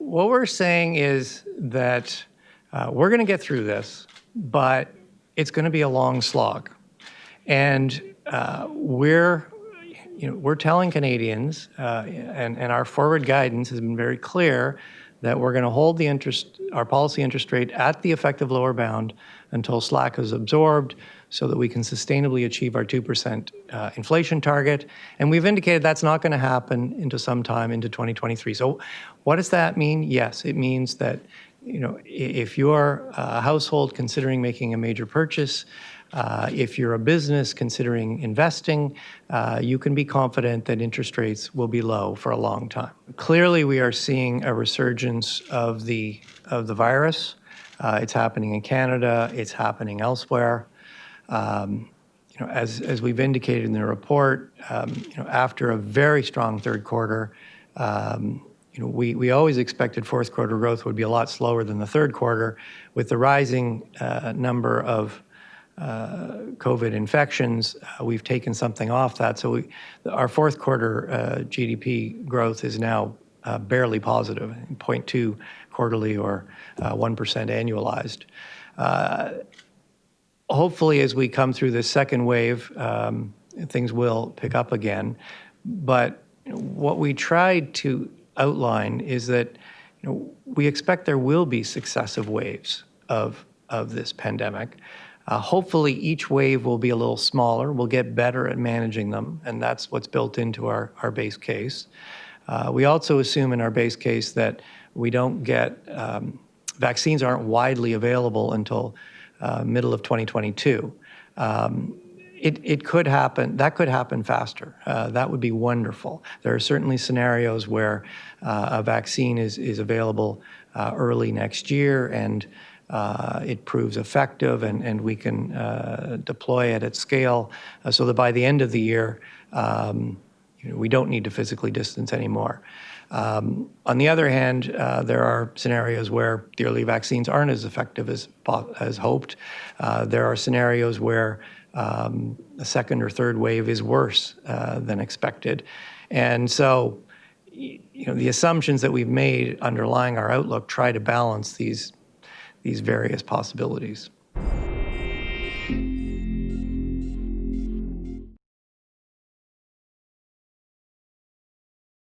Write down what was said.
what we're saying is that we're going to get through this, but it's going to be a long slog. And we're telling Canadians, and our forward guidance has been very clear, that we're going to hold our policy interest rate at the effective lower bound until slack is absorbed, so that we can sustainably achieve our 2% inflation target. And we've indicated that's not going to happen into some time into 2023. So what does that mean? Yes, it means that if you're a household considering making a major purchase, if you're a business considering investing, you can be confident that interest rates will be low for a long time. Clearly, we are seeing a resurgence of the virus. It's happening in Canada. It's happening elsewhere. As we've indicated in the report, after a very strong third quarter, we always expected fourth quarter growth would be a lot slower than the third quarter. With the rising number of COVID infections, we've taken something off that. So our fourth quarter GDP growth is now barely positive, 0.2 quarterly or 1% annualized. Hopefully, as we come through this second wave, things will pick up again. But what we tried to outline is that we expect there will be successive waves of this pandemic. Hopefully, each wave will be a little smaller. We'll get better at managing them, and that's what's built into our base case. We also assume in our base case that we don't get vaccines aren't widely available until middle of 2022. It could happen. That could happen faster. That would be wonderful. There are certainly scenarios where a vaccine is available early next year, and it proves effective, and we can deploy it at scale so that by the end of the year, we don't need to physically distance anymore. On the other hand, there are scenarios where the early vaccines aren't as effective as hoped. There are scenarios where a second or third wave is worse than expected. And so, the assumptions that we've made underlying our outlook try to balance these various possibilities.